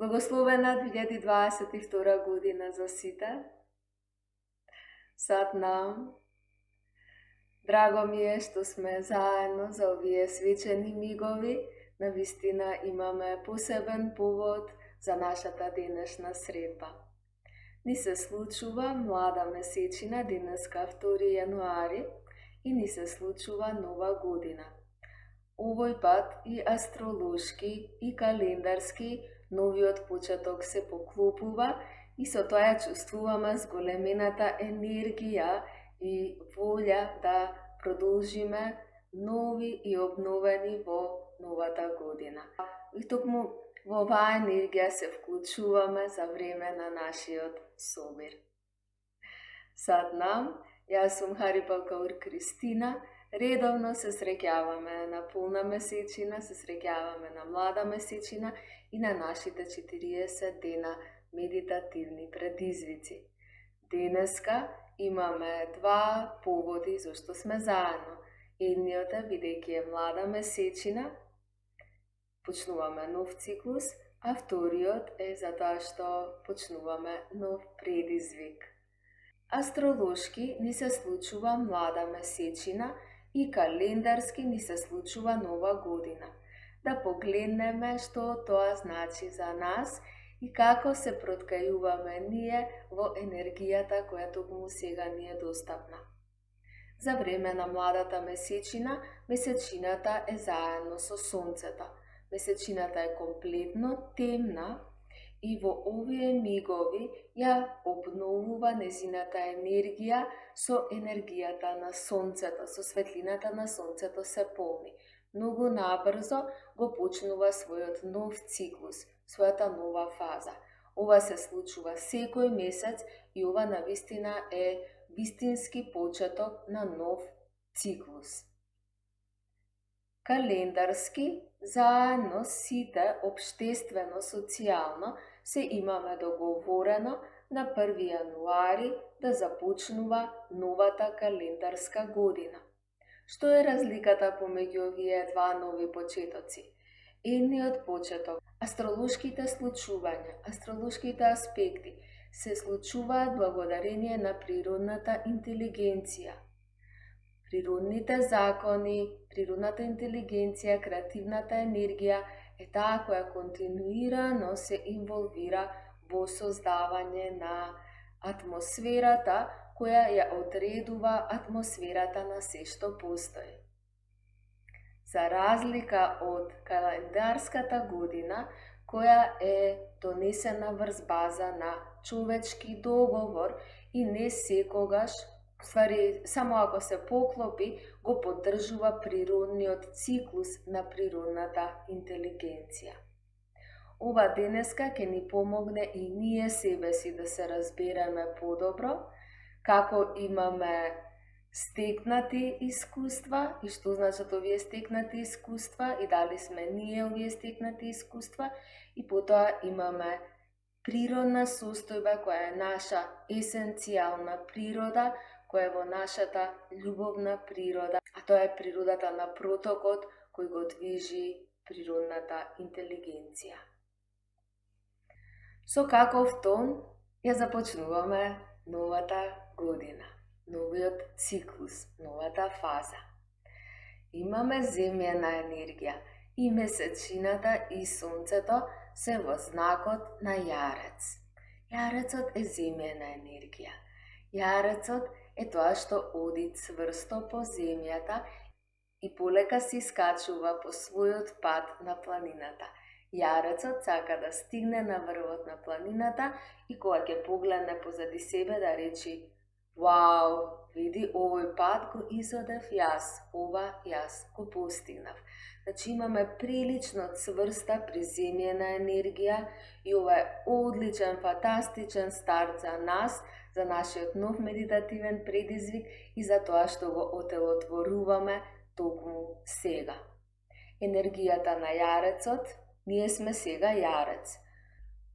Благословена 2022 година за сите. Сад нам. Драго ми е што сме заедно за овие свечени мигови. Навистина имаме посебен повод за нашата денешна средба. Ни се случува млада месечина, денеска 2 јануари, и ни се случува нова година. Овој пат и астролошки, и календарски новиот почеток се поклопува и со тоа ја чувствуваме зголемената енергија и волја да продолжиме нови и обновени во новата година. И токму во оваа енергија се вклучуваме за време на нашиот собир. Сад нам, јас сум Харипалкаур Кристина. Редовно се среќаваме на полна месечина, се среќаваме на млада месечина и на нашите 40 дена медитативни предизвици. Денеска имаме два поводи зашто сме заедно. Едниот е бидејќи е млада месечина, почнуваме нов циклус, а вториот е затоа што почнуваме нов предизвик. Астролошки ни се случува млада месечина и календарски ни се случува нова година. Да погледнеме што тоа значи за нас и како се проткајуваме ние во енергијата која токму сега ни е достапна. За време на младата месечина, месечината е заедно со сонцето. Месечината е комплетно темна и во овие мигови ја обновува незината енергија со енергијата на сонцето, со светлината на сонцето се полни. Многу набрзо го почнува својот нов циклус, својата нова фаза. Ова се случува секој месец и ова навистина е вистински почеток на нов циклус. Календарски, заедно сите општествено, социјално, се имаме договорено на 1 јануари да започнува новата календарска година. Што е разликата помеѓу овие два нови почетоци? Едниот почеток, астролошките случувања, астролошките аспекти, се случуваат благодарение на природната интелигенција. Природните закони, природната интелигенција, креативната енергија е таа која континуирано се инволвира во создавање на атмосферата која ја одредува атмосферата на се што постои. За разлика од календарската година, која е донесена врз база на човечки договор и не секогаш, само ако се поклопи, го поддржува природниот циклус на природната интелигенција. Ова денеска ќе ни помогне и ние себе си да се разбереме подобро, како имаме стекнати искуства и што значат овие стекнати искуства и дали сме ние овие стекнати искуства, и потоа имаме природна состојба која е наша есенцијална природа, која е во нашата љубовна природа, а тоа е природата на протокот кој го движи природната интелигенција. Со каков тон ја започнуваме новата година, новиот циклус, новата фаза. Имаме земјена енергија и месечината и сонцето се во знакот на јарец. Јарецот е земјена енергија. Јарецот е тоа што оди цврсто по земјата и полека се искачува по својот пат на планината. Јарецот сака да стигне на врвот на планината и кога ќе погледне позади себе да речи: "Вау, види, овој пат го изодев јас, ова јас го постигнав." Значи имаме прилично цврста приземјена енергија и ова е одличен, фантастичен старт за нас, за нашиот нов медитативен предизвик и за тоа што го отелотворуваме токму сега. Енергијата на јарецот, ние сме сега јарец.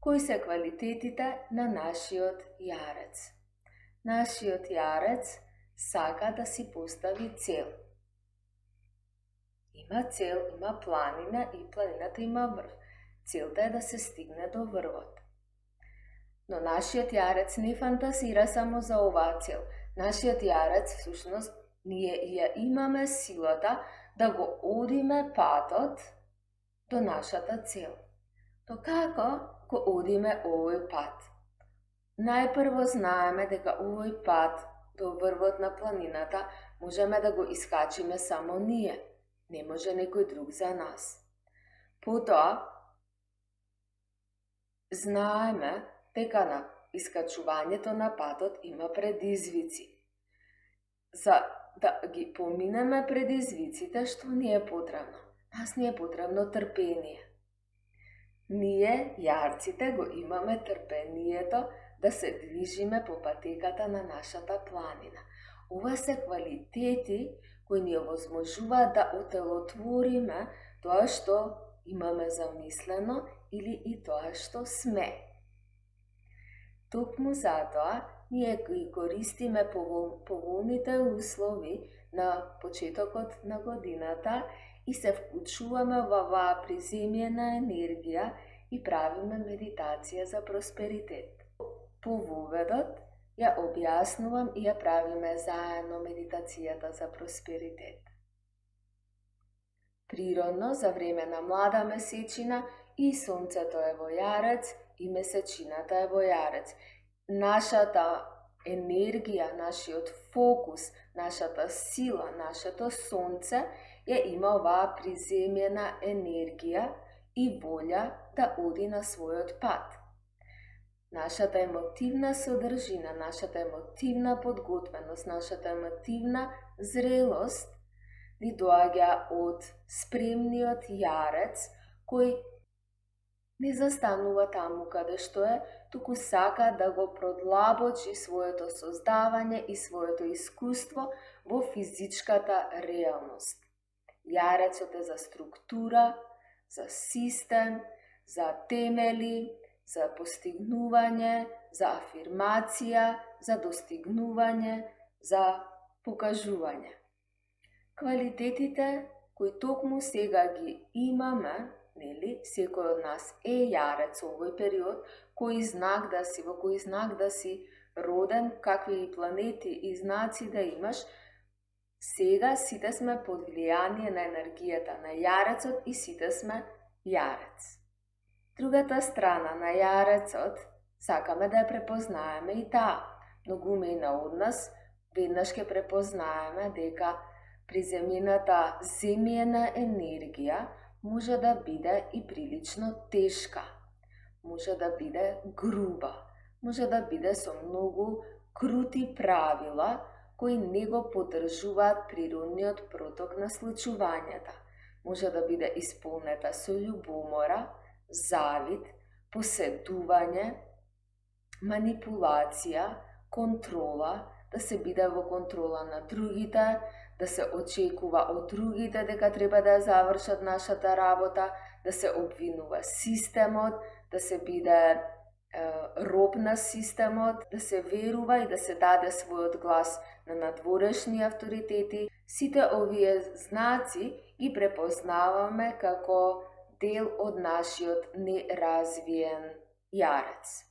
Кои се квалитетите на нашиот јарец? Нашиот јарец сака да си постави цел. Има цел, има планина и планината има врв. Целта е да се стигне до врвот. Но нашиот јарец не фантазира само за оваа цел. Нашиот јарец, всушност, ние ја имаме силата да го одиме патот до нашата цел. То како го одиме овој пат? Најпрво знаеме дека овој пат до врвот на планината можеме да го искачиме само ние. Не може некој друг за нас. Потоа, знаеме дека на искачувањето на патот има предизвици. За да ги поминеме предизвиците, што ни е потребно? Нас ни е потребно трпение. Ние, јарците, го имаме трпението да се движиме по патеката на нашата планина. Ова се квалитети кои ни овозможуваат да отелотвориме тоа што имаме замислено или и тоа што сме. Токму затоа, ние ги користиме поволните услови на почетокот на годината и се вклучуваме во оваа приземјена енергија и правиме медитација за просперитет. По воведот ја објаснувам и ја правиме заедно медитацијата за просперитет. Природно, за време на млада месечина и сонцето е во Јарец и месечината е во Јарец. Нашата енергија, нашиот фокус, нашата сила, нашето сонце ја има оваа приземјена енергија и волја да оди на својот пат. Нашата емотивна содржина, нашата емотивна подготвеност, нашата емотивна зрелост ни доаѓа од спремниот Јарец, кој не застанува таму каде што е, туку сака да го продлабочи своето создавање и своето искуство во физичката реалност. Јарецот е за структура, за систем, за темели, за постигнување, за афирмација, за достигнување, за покажување. Квалитетите кои токму сега ги имаме, нели, секој од нас е Јарец овој период, во кој знак да си роден, какви планети и знаци да имаш, сега сите сме под влијание на енергијата на Јарецот и сите сме Јарец. Другата страна на Јарецот сакаме да ја препознаеме и таа. Многумина од нас веднаш ќе препознаеме дека приземјената земјена енергија може да биде и прилично тешка, може да биде груба, може да биде со многу крути правила кои не го поддржуваат природниот проток на случувањата. Може да биде исполнета со љубомора, завид, поседување, манипулација, контрола, да се биде во контрола на другите, да се очекува од другите дека треба да ја завршат нашата работа, да се обвинува системот, да се биде роб на системот, да се верува и да се даде својот глас на надворешни авторитети. Сите овие знаци ги препознаваме како дел од нашиот неразвиен Јарец.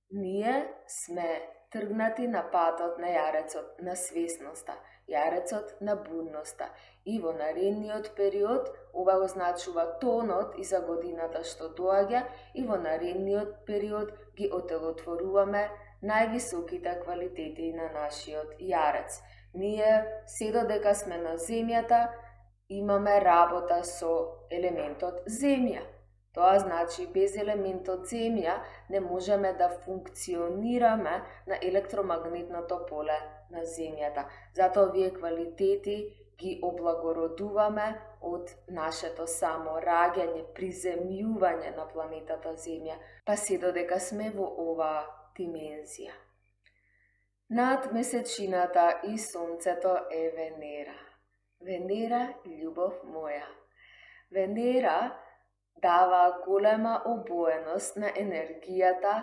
Ние сме тргнати на патот на Јарецот на свесноста, Јарецот на будноста. И во наредниот период, ова означува тонот и за годината што доаѓа, и во наредниот период ги отелотворуваме највисоките квалитети на нашиот Јарец. Ние, се додека сме на земјата, имаме работа со елементот земја. Тоа значи, без елементот земја не можеме да функционираме на електромагнетното поле на земјата. Затоа овие квалитети ги облагородуваме од нашето само раѓање, приземјување на планетата Земја, па се додека сме во оваа димензија. Над месечината и сонцето е Венера. Венера, љубов моја. Венера дава голема обоеност на енергијата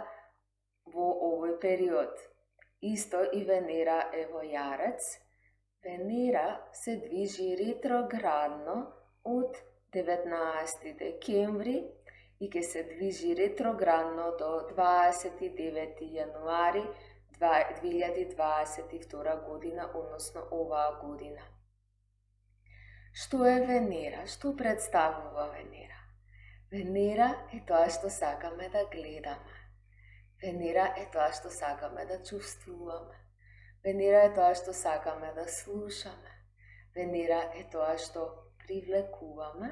во овој период. Исто и Венера е во Јарец. Венера се движи ретроградно од 19 декември и ќе се движи ретроградно до 29 јануари 2022 година, односно оваа година. Што е Венера? Што представува Венера? Венера е тоа што сакаме да гледаме. Венера е тоа што сакаме да чувствуваме. Венера е тоа што сакаме да слушаме. Венера е тоа што привлекуваме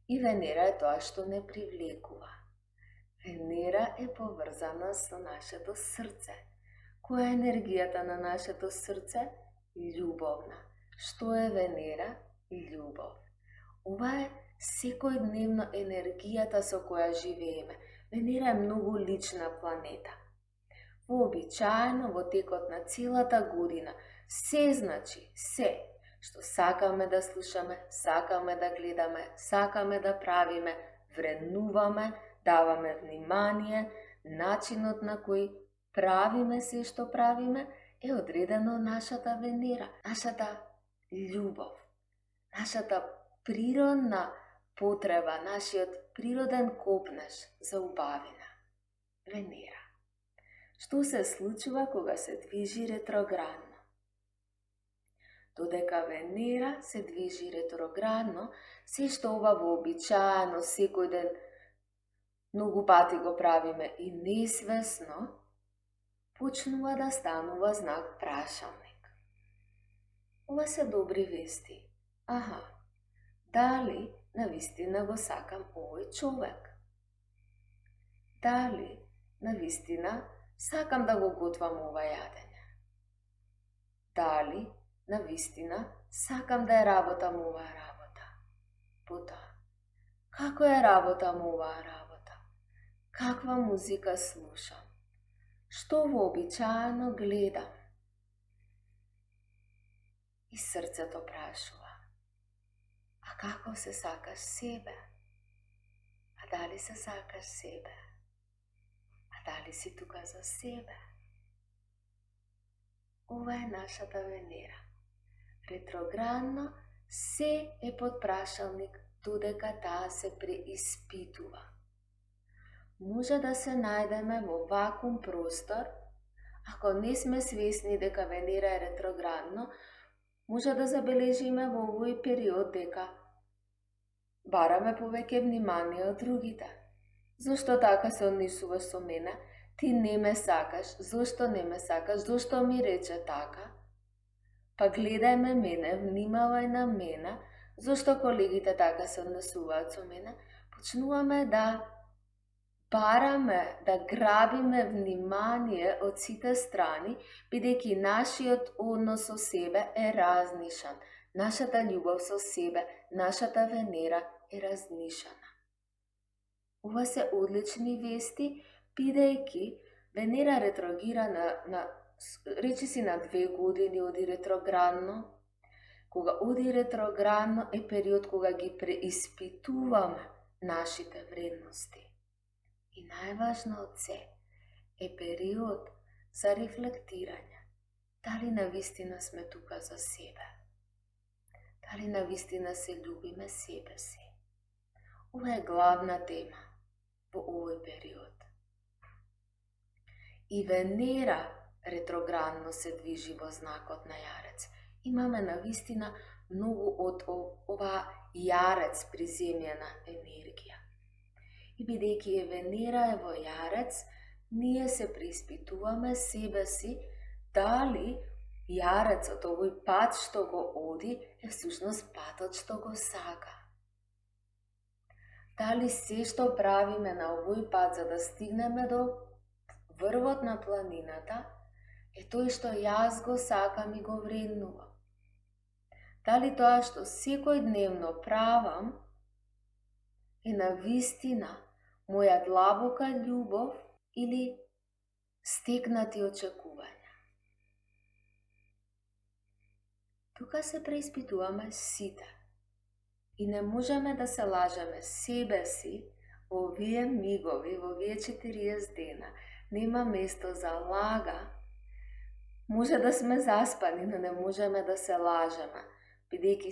и Венера е тоа што не привлекува. Венера е поврзана со нашето срце. Која е енергијата на нашето срце? Љубовна. Што е Венера? Љубов. Ова е секојдневно енергијата со која живееме. Венера е многу лична планета. Вообичаено во текот на целата година се значи, се што сакаме да слушаме, сакаме да гледаме, сакаме да правиме, вреднуваме, даваме внимание, начинот на кој правиме се што правиме е одредено нашата Венера, нашата љубов, нашата природна потреба, нашиот природен копнеж за убавина. Венера. Што се случува кога се движи ретроградно? Додека Венера се движи ретроградно, се што ова вообичаено секој ден многу пати го правиме и несвесно, почнува да станува знак прашалник. Ова се добри вести. Дали навистина го сакам овој човек? Дали навистина сакам да го готвам ова јадење? Дали навистина сакам да ја работам оваа работа? Потоа, како ја работам оваа работа? Каква музика слушам? Што вообичаено гледам? И срцето прашува, а како се сакаш себе? А дали се сакаш себе? А дали си тука за себе? Ова е нашата Венера. Ретроградно се е под прашалник додека таа се преиспитува. Може да се најдеме во вакуум простор, ако не сме свесни дека Венера е ретроградно, може да забележиме во овој период дека бараме повеќе внимание од другите. Зошто така се однесуваш со мене? Ти не ме сакаш. Зошто не ме сакаш? Зошто ми рече така? Па гледај ме мене, внимавај на мене. Зошто колегите така се однесуваат со мене? Почнуваме да бараме, да грабиме внимание од сите страни, бидејќи нашиот однос со себе е разнишан. Нашата љубов со себе, нашата Венера е разнишана. Ова се одлични вести, бидејќи Венера ретрогира речиси на 2 години оди ретроградно. Кога оди ретроградно е период кога ги преиспитуваме нашите вредности. И најважно од се е период за рефлектирање. Дали навистина сме тука за себе? Дали навистина се љубиме себе си? Ова е главна тема во овој период. И Венера ретроградно се движи во знакот на Јарец. Имаме навистина многу од ова Јарец приземјена енергија. И бидејќи Венера е во Јарец, ние се преиспитуваме себе си дали Јарецот, овој пат што го оди, е всушност патот што го сака. Дали се што правиме на овој пат за да стигнеме до врвот на планината е тој што јас го сакам и го вреднувам. Дали тоа што секојдневно правам е навистина моја длабока љубов или стекнати очекувања. Тука се преиспитуваме сите и не можеме да се лажеме себе си во овие мигови, во овие 40 дена. Нема место за лага. Може да сме заспани, но не можеме да се лажеме, бидејќи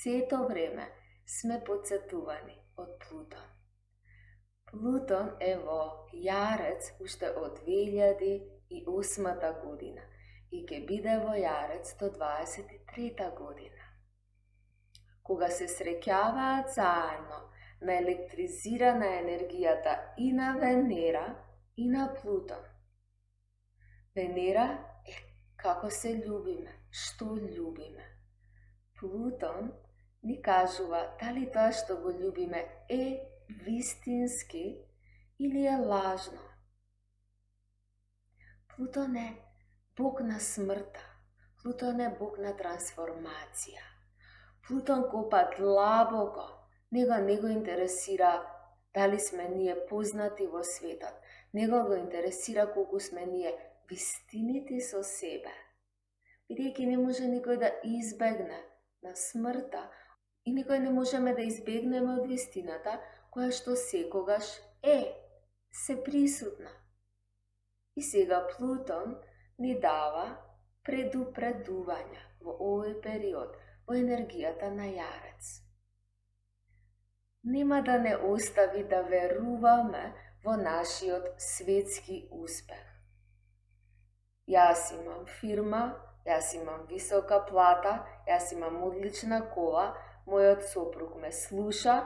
сето време сме подсетувани од Плутон. Плутон е во Јарец уште од 2008 година и ќе биде во Јарец до 23 година. Кога се среќаваат заедно на електризирана енергијата и на Венера и на Плутон. Венера е како се љубиме, што љубиме. Плутон ни кажува дали тоа што го љубиме е вистински или е лажно. Плутон е бог на смртта. Плутон е бог на трансформација. Плутон копа длабоко. Него не го интересира дали сме ние познати во светот. Него го интересира колку сме ние вистинити со себе. Бидејќи не може никој да избегне на смртта и никој не можеме да избегнеме од вистината, која што секогаш е, се присутна. И сега Плутон ни дава предупредувања во овој период, во енергијата на Јарец. Нема да не остави да веруваме во нашиот светски успех. Јас имам фирма, јас имам висока плата, јас имам одлична кола, мојот сопруг ме слуша,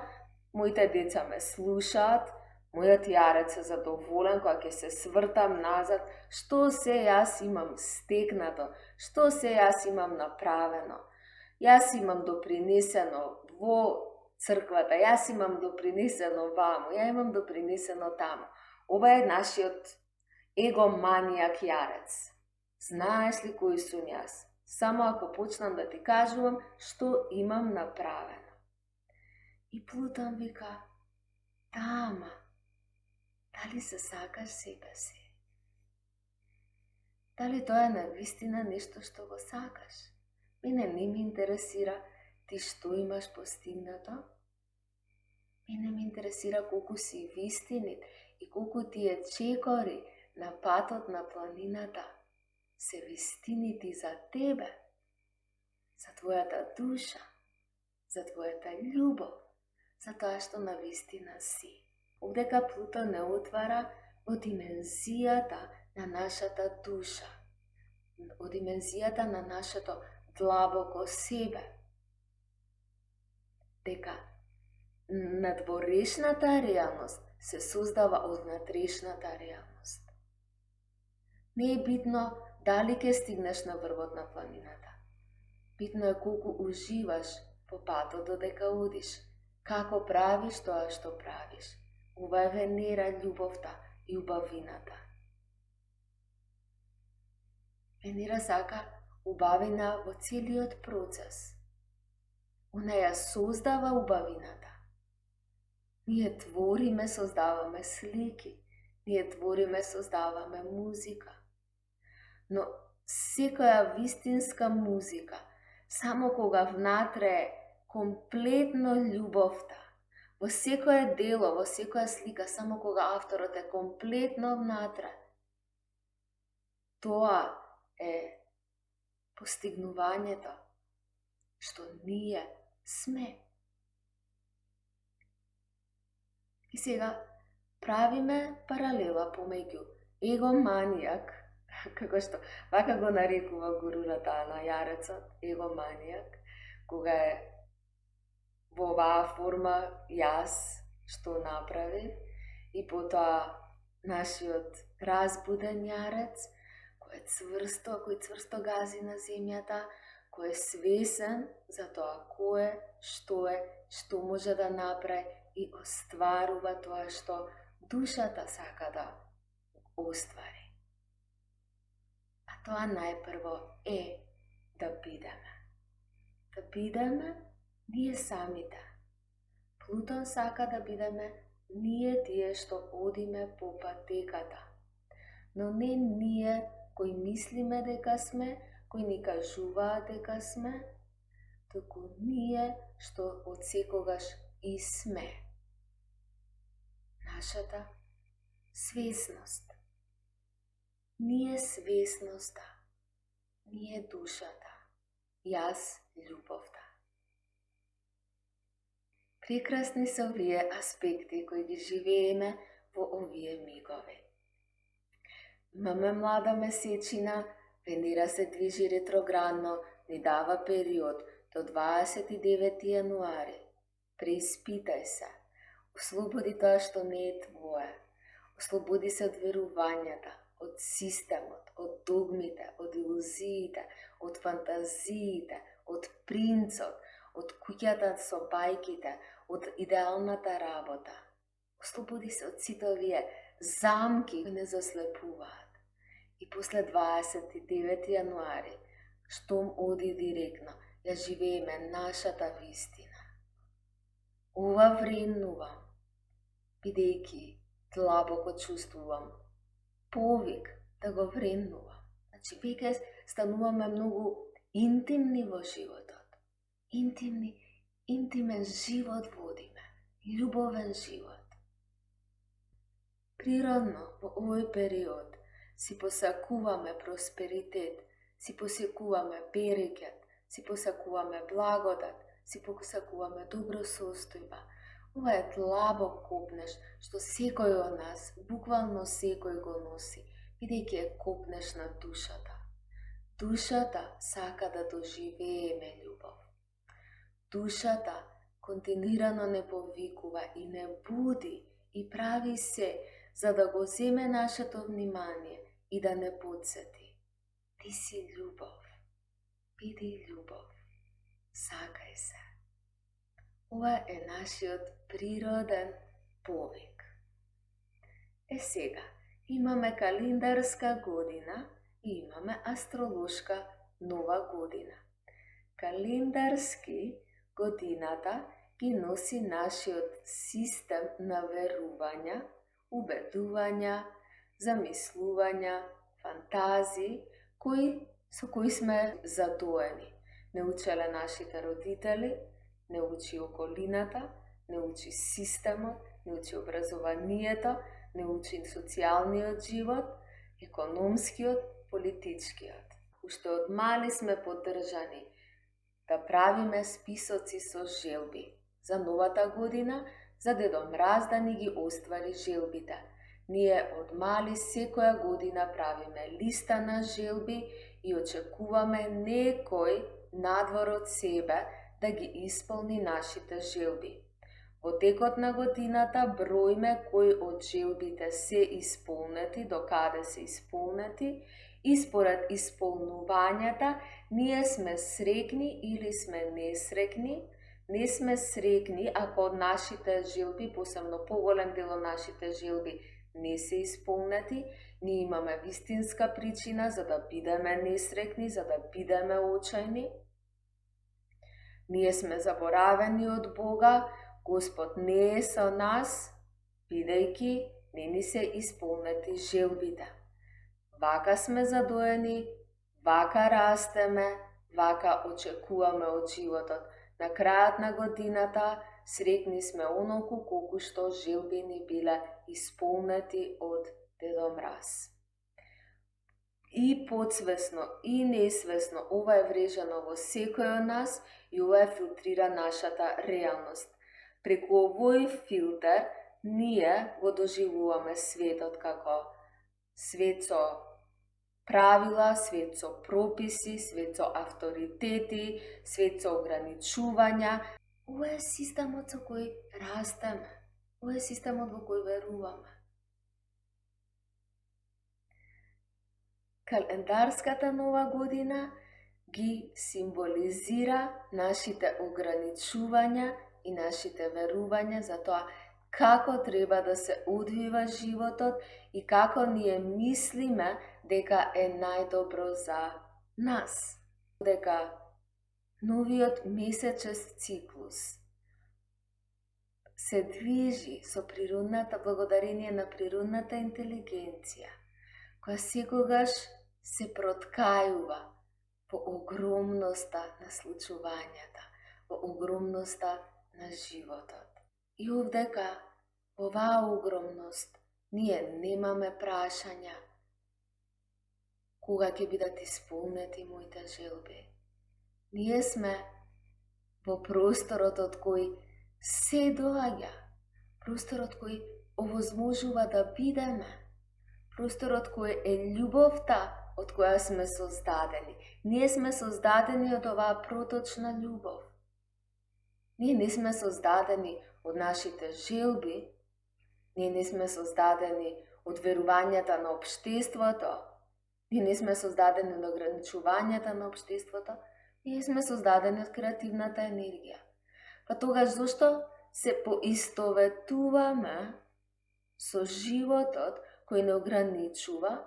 моите деца ме слушаат, мојот Јарец е задоволен кога ќе се свртам назад, што се јас имам стекнато, што се јас имам направено. Јас имам допринесено во црквата, јас имам допринесено ваму, ја имам допринесено таму. Ова е нашиот егоманијак Јарец. Знаеш ли кој сум јас? Само ако почнам да ти кажувам што имам направено. И Плутон вика, тама, дали се сакаш себе си? Дали тоа е навистина нешто што го сакаш? Мене не ми интересира ти што имаш постигнато. Мене ме интересира колку си вистинит и колку тие чекори на патот на планината се вистинити за тебе, за твојата душа, за твојата љубов, за тоа што навистина си. Овдека Плутон не отвара во димензијата на нашата душа, во димензијата на нашето длабоко себе. Дека надворешната реалност се создава од внатрешната реалност. Не е битно дали ќе стигнеш на врвот на планината. Битно е колку уживаш по патот додека одиш, како правиш тоа што правиш. Ова е Венера, љубовта и убавината. Венера сака убавина во целиот процес. Она ја создава убавината. Ние твориме, создаваме слики, ние твориме, создаваме музика. Но секоја вистинска музика, само кога внатре е комплетно љубовта, во секое дело, во секоја слика, само кога авторот е комплетно внатре, тоа е постигнувањето што ние сме. И сега правиме паралела помеѓу егоманијак, како што вака го нарекува гурурата на Јарецот, егоманијак, кога е во оваа форма јас што направи, и потоа нашиот разбуден Јарец, кој цврсто гази на земјата, кој е свесен за тоа кој е, што може да направи и остварува тоа што душата сака да оствари. А тоа најпрво е да бидеме. Да бидеме ние самите. Плутон сака да бидеме ние тие што одиме по патеката. Но не ние кои мислиме дека сме, кои ни кажуваат дека сме, туку ние што од секогаш и сме. Нашата свесност. Ние свесноста. Ние душата. Јас љубовта. Прекрасни се овие аспекти кои ги живееме во овие мигови. Имаме млада месечина, Венера се движи ретроградно, ни дава период до 29 јануари. Преиспитај се, ослободи тоа што не е твое, ослободи се од верувањата, од системот, од догмите, од илузиите, од фантазиите, од принцот, од куќата со бајките, од идеалната работа. Ослободи се од сите овие замки кои не заслепуваат. И после 29 јануари, штом оди директно, ја живееме нашата вистина. Ова вреднувам, бидејќи длабоко чувствувам повик да го вреднувам. Значи, веќе стануваме многу интимни во животот. Интимен живот водиме, љубовен живот. Природно, во овој период, си посакуваме просперитет, си посакуваме берекет, си посакуваме благодат, си посакуваме добро состојба. Ова е длабок копнеш што секој од нас, буквално секој го носи, бидејќи е копнеш на душата. Душата сака да доживееме љубов. Душата континуирано не повикува и не буди и прави се за да го земе нашето внимание и да не подсети. Ти си љубов. Биди љубов. Сакај се. Ова е нашиот природен повик. Сега, имаме календарска година и имаме астролошка нова година. Календарски годината ги носи нашиот систем на верувања, убедувања, замислувања, фантазии, со кои сме задоени. Не учеле нашите родители, не учи околината, не учи системот, не учи образованието, не учи социјалниот живот, економскиот, политичкиот. Уште од мали сме поддржани да правиме списоци со желби за новата година, за Дедо Мраз да ни ги оствари желбите. Ние од мали секоја година правиме листа на желби и очекуваме некој надвор од себе да ги исполни нашите желби. Во текот на годината броиме кои од желбите се исполнети, до каде се исполнети, и според исполнувањата ние сме среќни или сме несреќни. Не сме среќни ако од нашите желби, посебно поголем дел од нашите желби, не се исполнети. Ние имаме вистинска причина за да бидеме несреќни, за да бидеме очајни. Ние сме заборавени од Бога, Господ не е со нас, бидејќи не ни се исполнети желбите. Вака сме задоени, вака растеме, вака очекуваме од животот. На крајот на годината среќни сме онолку колку што желби ни биле исполнети од Дедо Мраз. И подсвесно, и несвесно ова е врежано во секој од нас и ова филтрира нашата реалност. Преку овој филтер ние го доживуваме светот како свет со правила, свет со прописи, свет со авторитети, свет со ограничувања. Ова е системот со кој растеме. Ова е системот во кој веруваме. Календарската нова година ги символизира нашите ограничувања и нашите верувања за тоа како треба да се одвива животот и како ние мислиме дека е најдобро за нас. Дека новиот месечес циклус се движи со природната, благодарение на природната интелигенција, која секогаш се проткајува во огромноста на случувањата, во огромноста на животот. И овдека, во оваа огромност, ние немаме прашања кога ќе бидат исполнети моите желби. Ние сме во просторот од кој се доаѓа. Просторот кој овозможува да бидеме. Просторот кој е љубовта од која сме создадени. Ние сме создадени од оваа проточна љубов. Ние не сме создадени од нашите желби, ние не сме создадени од верувањата на општеството, ние не сме создадени од ограничувањата на општеството, ние сме создадени од креативната енергија. Па тогаш зошто се поистоветуваме со животот кој не ограничува,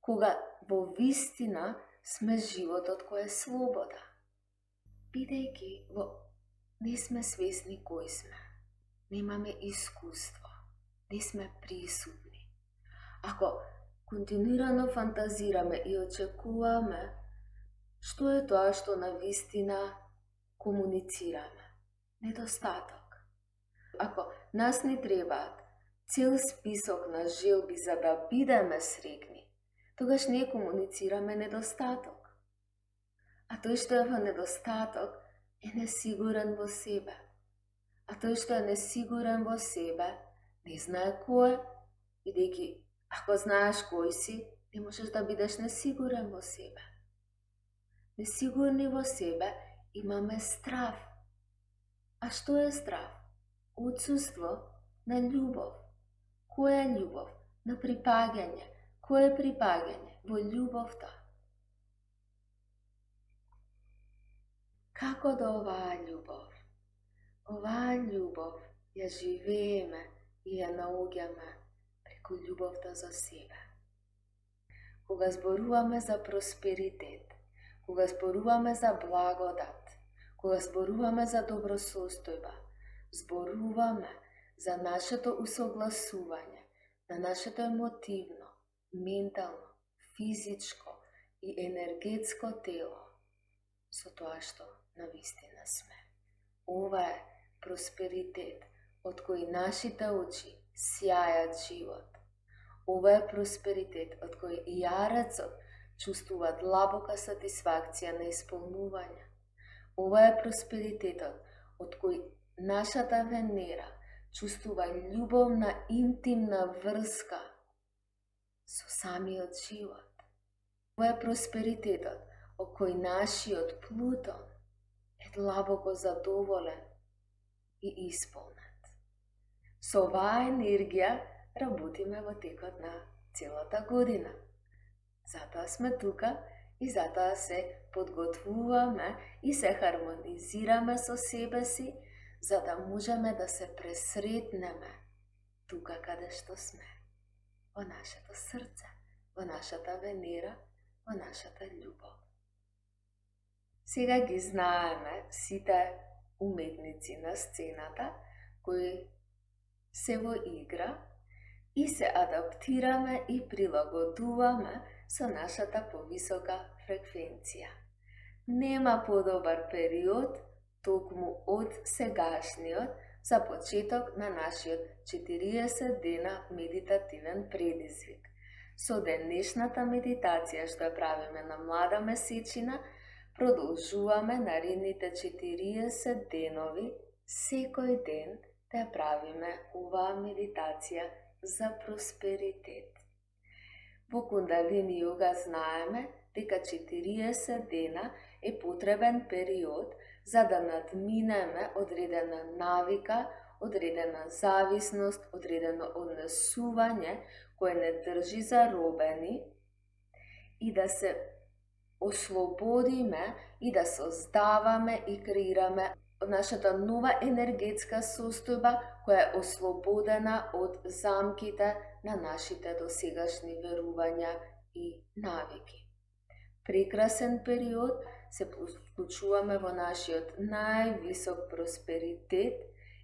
кога во вистина сме животот кој е слобода? Бидејќи не сме свесни кој сме, немаме искуство, не сме присутни. Ако континуирано фантазираме и очекуваме, што е тоа што на вистина комуницираме? Недостаток. Ако нас ни требаат цел список на желби за да бидеме среќни, тогаш ние комуницираме недостаток. А тој што е во недостаток е несигурен во себе. А тој што е несигурен во себе не знае кој е, бидејќи ако знаеш кој си, не можеш да бидеш несигурен во себе. Несигурни во себе имаме страв. А што е страв? Отсуство на љубов. Која е љубов? На припаѓање. Кој е припаѓање? Во љубовта. Како до оваа љубов? Оваа љубов ја живееме и ја наоѓаме преку љубовта за себе. Кога зборуваме за просперитет, кога зборуваме за благодат, кога зборуваме за добросостојба, зборуваме за нашето усогласување, на нашето емотивно, ментално, физичко и енергетско тело со тоа што навистина сме. Ова е просперитет од кој нашите очи сјајат живот. Ова е просперитет од кој јарецот чувствува длабока сатисфакција на исполнување. Ова е просперитетот од кој нашата Венера чувствува љубовна интимна врска со самиот живот. Ова е просперитетот од кој нашиот Плутон е длабоко задоволен и исполнет. Со оваа енергија работиме во текот на целата година. Затоа сме тука и затоа се подготвуваме и се хармонизираме со себе си, за да можеме да се пресретнеме тука каде што сме, во нашето срце, во нашата Венера, во нашата љубов. Сега ги знаеме сите уметници на сцената кои се во игра и се адаптираме и прилагодуваме со нашата повисока фреквенција. Нема подобар период токму од сегашниот за почеток на нашиот 40 дена медитативен предизвик. Со денешната медитација што ја правиме на млада месечина, продолжуваме наредните 40 денови, секој ден да ја правиме оваа медитација за просперитет. Во Кундалини йога знаеме дека 40 дена е потребен период за да надминеме одредена навика, одредена зависност, одредено однесување кое не држи заробени и да се ослободиме и да создаваме и креираме нашата нова енергетска состојба која е ослободена од замките на нашите досегашни верувања и навики. Прекрасен период се вклучуваме во нашиот највисок просперитет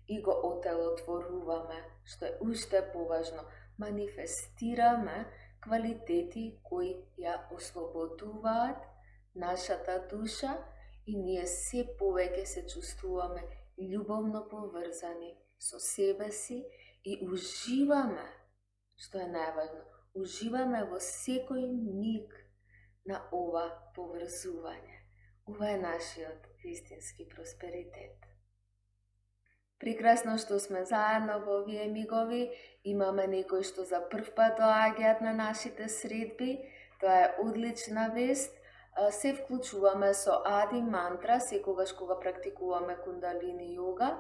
и го отелотворуваме, што е уште поважно, манифестираме квалитети кои ја ослободуваат нашата душа и ние се повеќе се чувствуваме љубовно поврзани со себе си и уживаме, што е најважно, уживаме во секој миг на ова поврзување. Ова е нашиот вистински просперитет. Прекрасно што сме заедно во овие мигови, имаме некои што за прв пат доаѓаат на нашите средби, тоа е одлична вест. Се вклучуваме со ади мантра секогаш кога практикуваме кундалини јога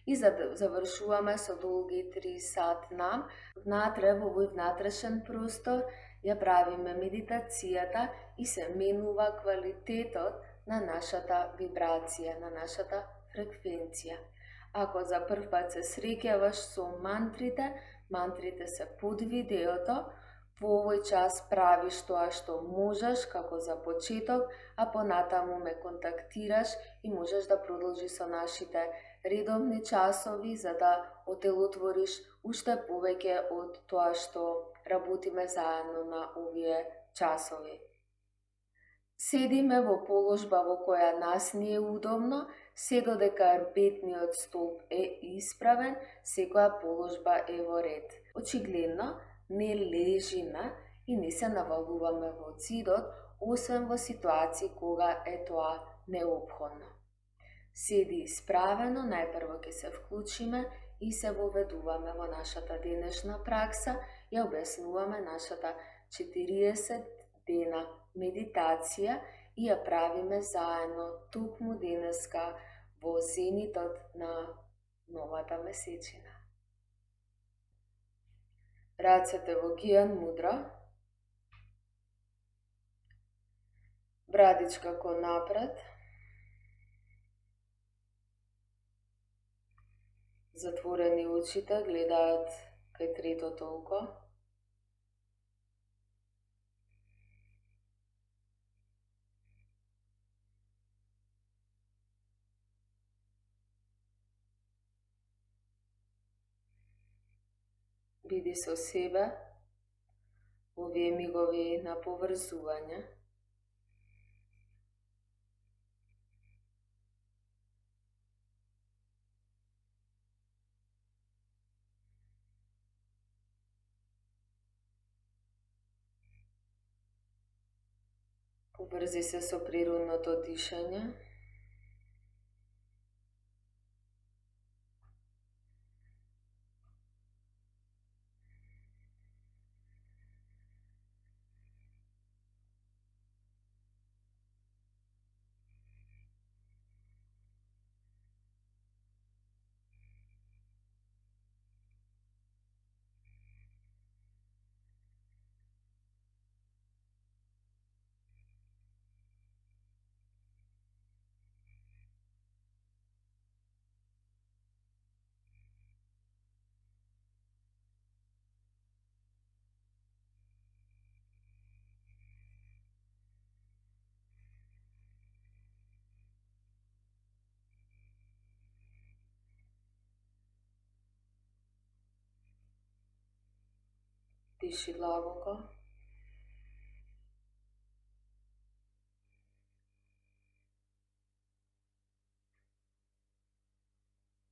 и завршуваме со долги 3 сат нам. Внатре во овој внатрешен простор ја правиме медитацијата и се менува квалитетот на нашата вибрација, на нашата фреквенција. Ако за прв пат се среќаваш со мантрите, мантрите се под видеото, во овој час правиш тоа што можеш како за почеток, а понатаму ме контактираш и можеш да продолжиш со нашите редовни часови за да отелотвориш уште повеќе од тоа што работиме заедно на овие часови. Седиме во положба во која нас ни е удобно, се додека арбетниот столб е исправен, секоја положба е во ред. Очигледно, не лежиме и не се навалуваме во зидот, освен во ситуации кога е тоа неопходно. Седи исправено, најпрво ќе се вклучиме и се воведуваме во нашата денешна пракса, ја објаснуваме нашата 40 дена медитација и ја правиме заедно токму денеска во зенитот на новата месечина. Рацете во Гјан мудра, брадичка кон напред, затворени очите гледаат кај третото око. Биди со себе во овие мигови на поврзување. Поврзи се со природното дишање. Диши длабоко.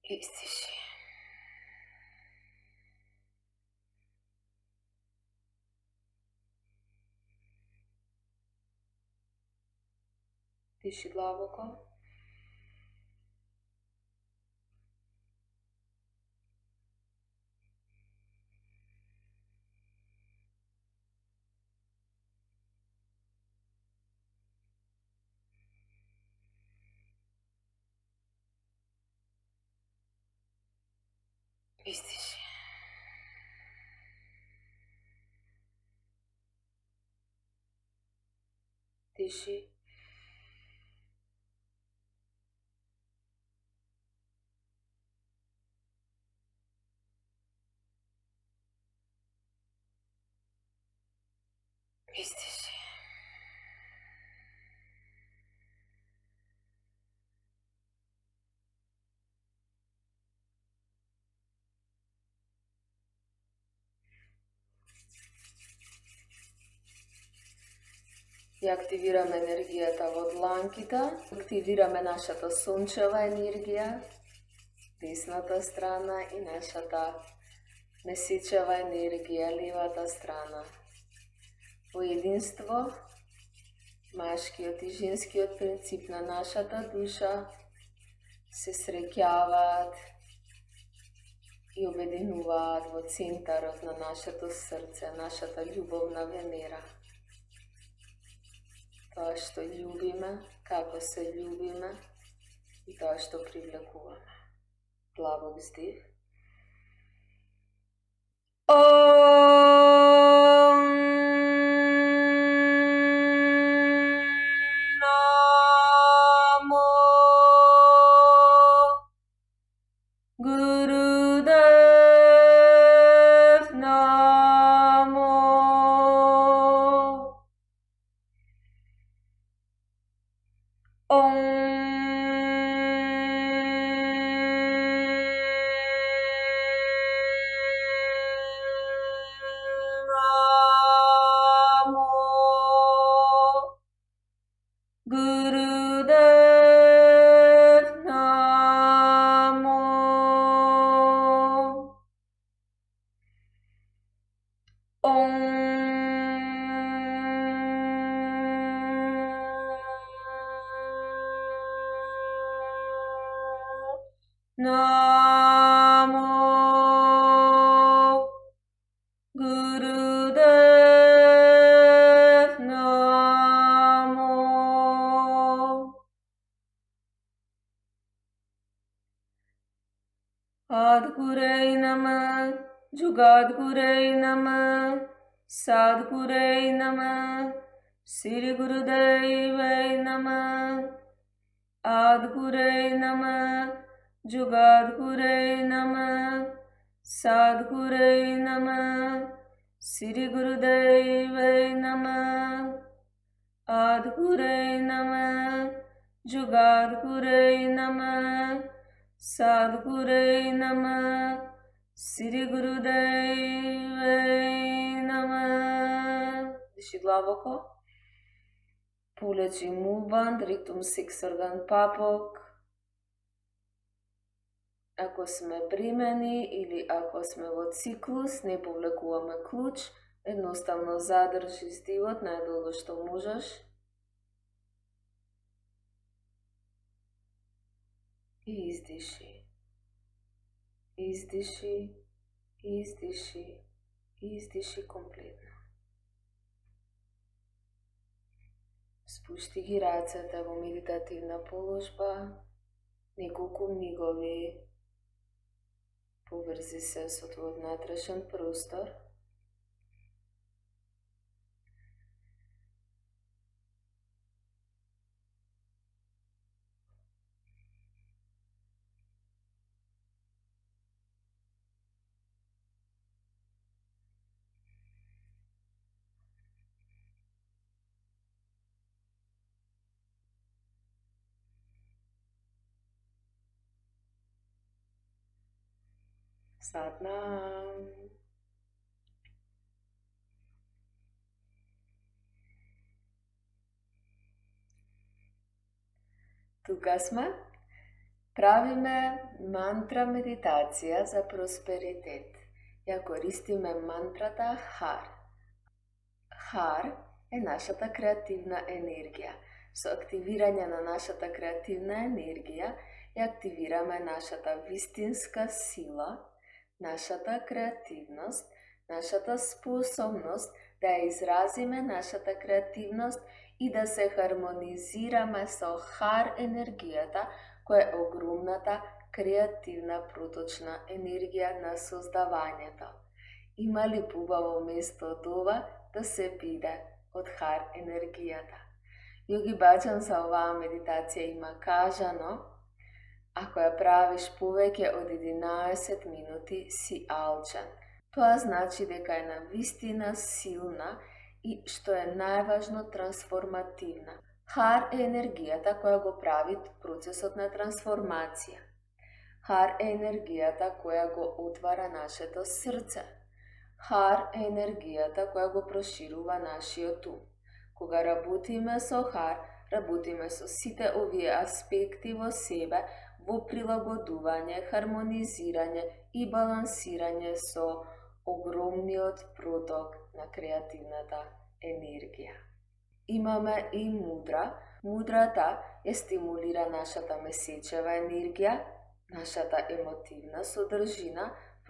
Издиши. Диши длабоко. Издиши. Диши. Издиши. Ја активираме енергијата во дланките, активираме нашата сончева енергија, десната страна и нашата месечева енергија, левата страна. Во единство, машкиот и женскиот принцип на нашата душа се среќаваат и обединуваат во центарот на нашето срце, нашата љубовна Венера. Тоа што љубиме, како се љубиме и тоа што привлекуваме. Длабок вздих. Namo Gurudev Namo Om Namo Gurudev Namo Om Namo Gurudev Namo Adgurei Namah, Jugadgurei Namah, Sadgurei Namah, Sri Gurudevai Namah. Adgurei Namah, Jugadgurei Namah, Sadgurei Namah, Sri Gurudevai Namah. Adgurei Namah, Jugadgurei Namah, Sadgurei Namah, Sri Gurudevai Namah. Диши длабоко. Пулечи мувбанд, ритум сиксорган папок. Ако сме примени или ако сме во циклус, не повлекуваме клуч, едноставно задржи здивот најдолго што можеш. И издиши. Издиши, издиши, издиши комплетно. Спушти ги рацете во медитативна положба, неколку мигови. Поврзи се со твојот внатрешен простор. Сатнам. Тука сме. Правиме мантра медитација за просперитет. Ја користиме мантрата ХАР. ХАР е нашата креативна енергија. Со активирање на нашата креативна енергија, ја активираме нашата вистинска сила, нашата креативност, нашата способност да ја изразиме нашата креативност и да се хармонизираме со ХАР енергијата, која е огромната креативна проточна енергија на создавањето. Има ли побаво место од ова да се биде од ХАР енергијата? Јоги Баџан за оваа медитација има кажано, ако ја правиш повеќе од 11 минути си алчен. Тоа значи дека е навистина силна и, што е најважно, трансформативна. ХАР е енергијата која го прави процесот на трансформација. ХАР е енергијата која го отвара нашето срце. ХАР е енергијата која го проширува нашиот ум. Кога работиме со ХАР, работиме со сите овие аспекти во себе, во прилагодување, хармонизирање и балансирање со огромниот проток на креативната енергија. Имаме и мудра. Мудрата ја стимулира нашата месечева енергија, нашата емотивна содржина,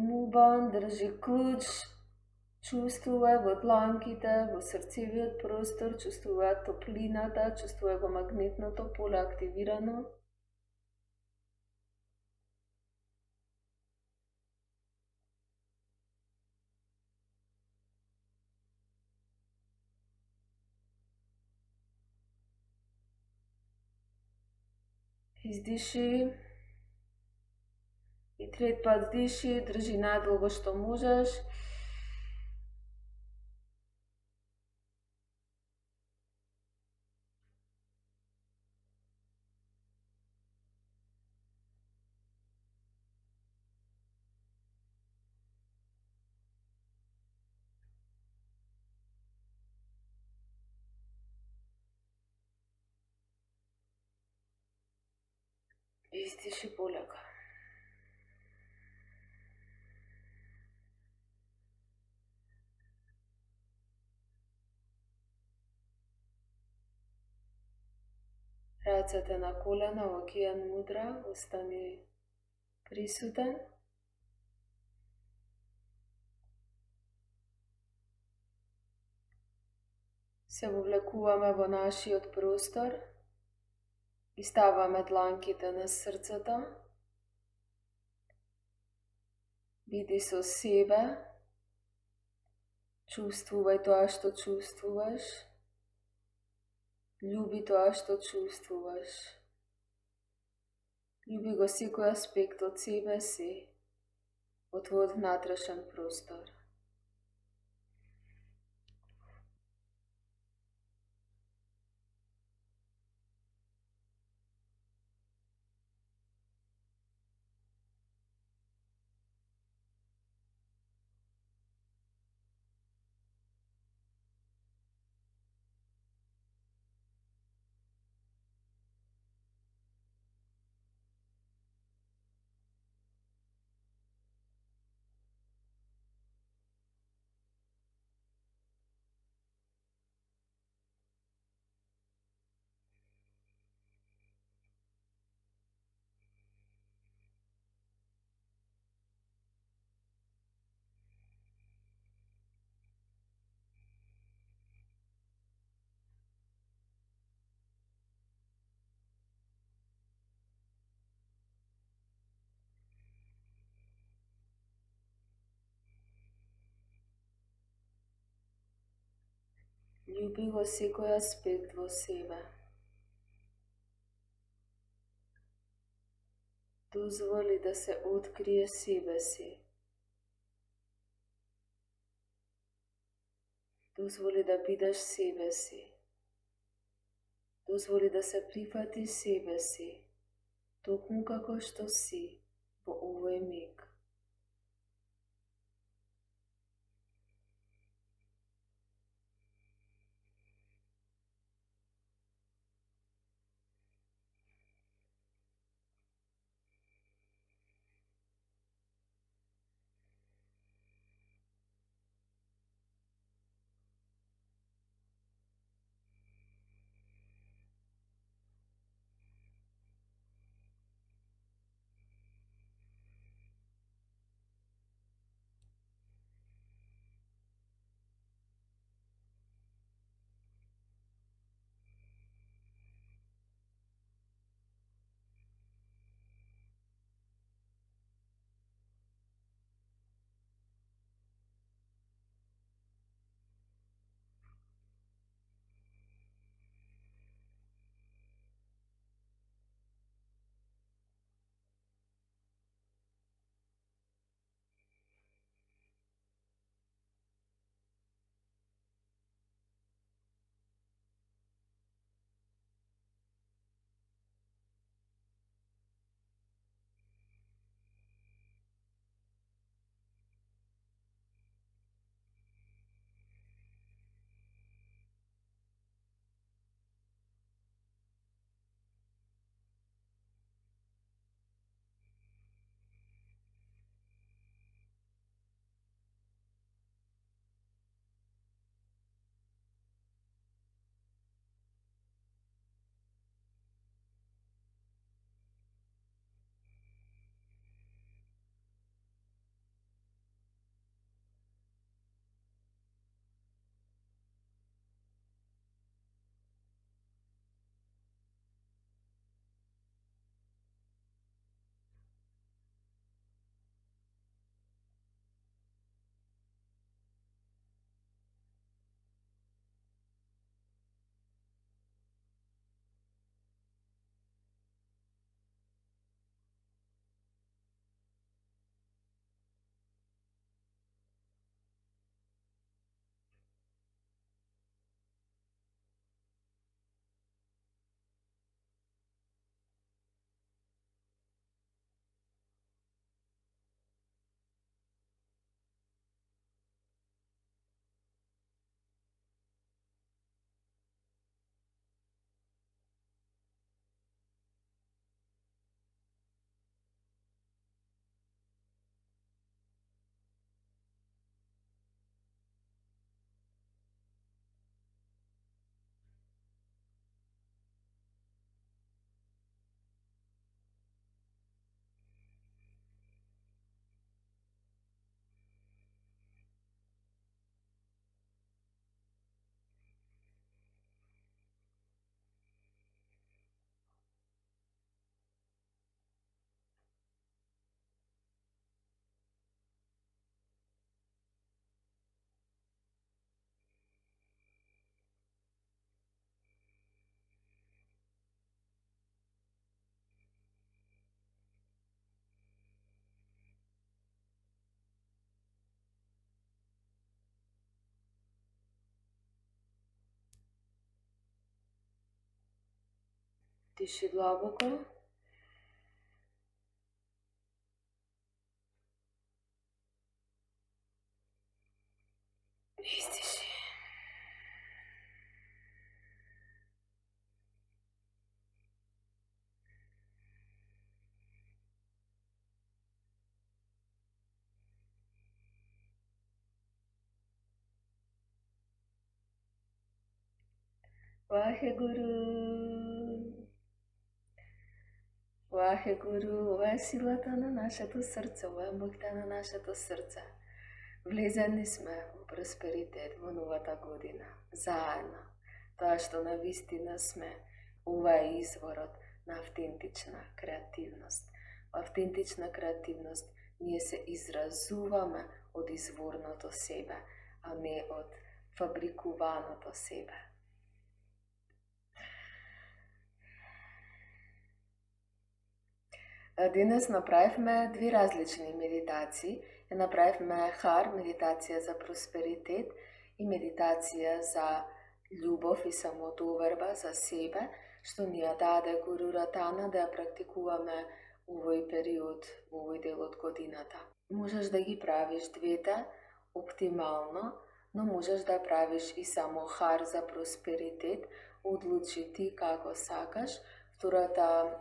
Muban drži ključ, čustvuje v dlankите, v srceviот prostor, čustvuje топлината, чувствува го магнетното поле активирано. Издиши и трет пат диши, држи најдолго што можеш. Издиши полека. Рацете на колена, океан мудра, остани присутен. Се вовлекуваме во нашиот простор и ставаме дланките на срцето. Биди со себе, чувствувај тоа што чувствуваш, љуби тоа што чувствуваш. Љуби го секој аспект од себе си, од твојот внатрешен простор. Љуби го секој аспект во себе. Дозволи да се открие себе си. Дозволи да бидеш себе си. Дозволи да се прифати себе си, токму како што си во овој миг. Diši dlaboko. Izdiši. Вахегуру. Вахегуру, ова е силата на нашето срце, ова е моќта на нашето срце. Влезени сме во просперитет во новата година, заедно. Тоа што на вистина сме, ова е изворот на автентична креативност. Во автентична креативност ние се изразуваме од изворното себе, а не од фабрикуваното себе. Денес направивме две различни медитации. Ја направивме хар, медитација за просперитет и медитација за љубов и самодоверба за себе, што ни ја даде Гуру Ратана да ја практикуваме овој период, во овој дел од годината. Можеш да ги правиш двете оптимално, но можеш да правиш и само хар за просперитет, одлучи ти како сакаш. Втората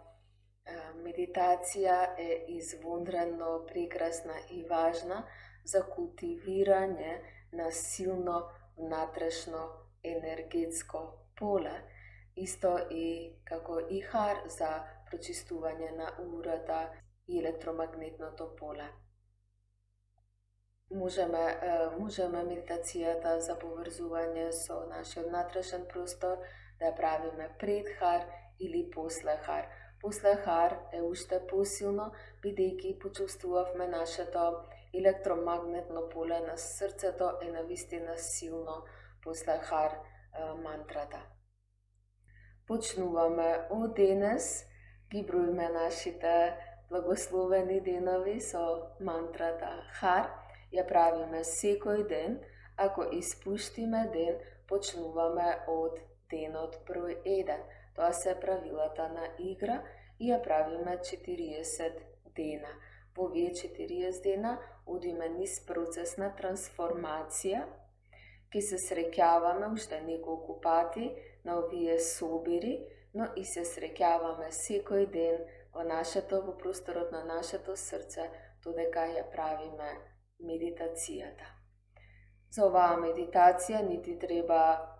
медитација е извонредно прекрасна и важна за култивирање на силно внатрешно енергетско поле, исто и како и хар за прочистување на урата и електромагнетното поле. Можеме медитацијата за поврзување со нашиот внатрешен простор да ја правиме пред хар или после хар. После хар е уште посилно, бидејќи почувствувавме нашето електромагнетно поле на срцето е навистина силно после хар мантрата. Почнуваме од денес, ги броиме нашите благословени денови со мантрата хар, ја правиме секој ден, ако испуштиме ден, почнуваме од денот број 1. Тоа се правилата на игра и ја правиме 40 дена. Во овие 40 дена одиме низ процес на трансформација. Ке се среќаваме уште неколку пати на овие собири, но и се среќаваме секој ден во просторот на нашето срце, додека ја правиме медитацијата. За оваа медитација ни ти треба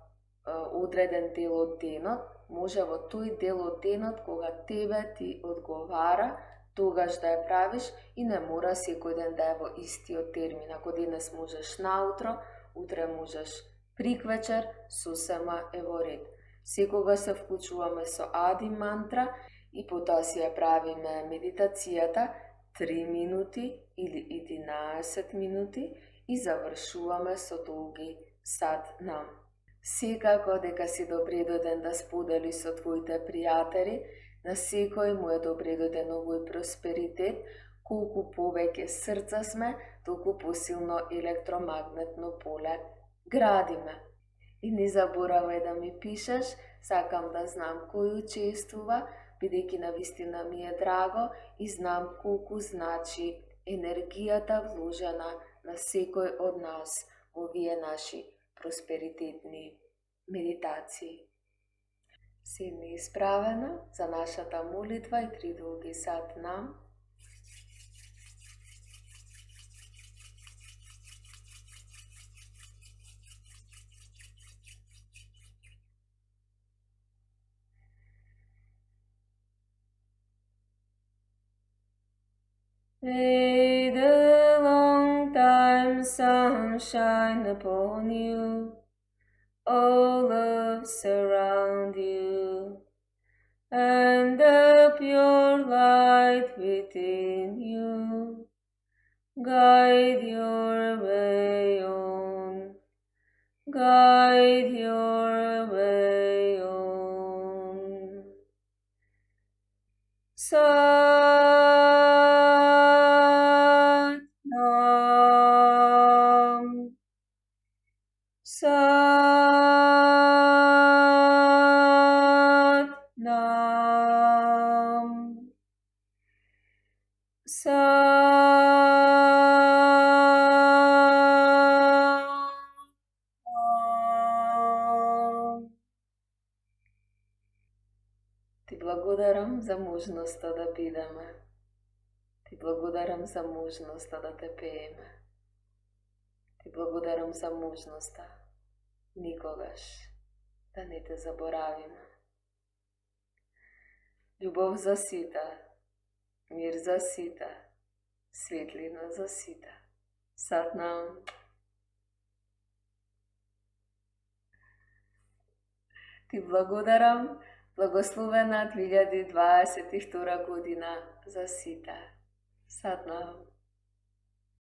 одреден дел од денот, може во тој дел од денот кога тебе ти одговара, тогаш да ја правиш и не мора секој ден да е во истиот термин. Ако денес можеш наутро, утре можеш приквечер, сосема е во ред. Секогаш се вклучуваме со Ади мантра и потоа си ја правиме медитацијата 3 минути или 11 минути и завршуваме со долги сат нам. Секако дека си добредоден да сподели со твоите пријатели, на секој му е добредоден овој просперитет, колку повеќе срца сме, толку посилно електромагнетно поле градиме. И не заборавај да ми пишеш, сакам да знам кој учествува, бидејќи навистина ми е драго и знам колку значи енергијата вложена на секој од нас во овие наши просперитетни медитации. Седни исправено за нашата молитва и 3 долги сат нам. May the long time sun shine upon you, all love surround you, and the pure light within you guide your way on, guide your way on. Satnam, Satnam. Ти благодарам за можноста да бидеме. Ти благодарам за можноста да те пееме. Ти благодарам за можноста никогаш да не те заборавиме. Љубов за сите, мир за сите, светлина за сите. Сатнам. Ти благодарам, благословена 2022 година за сите. Сатнам.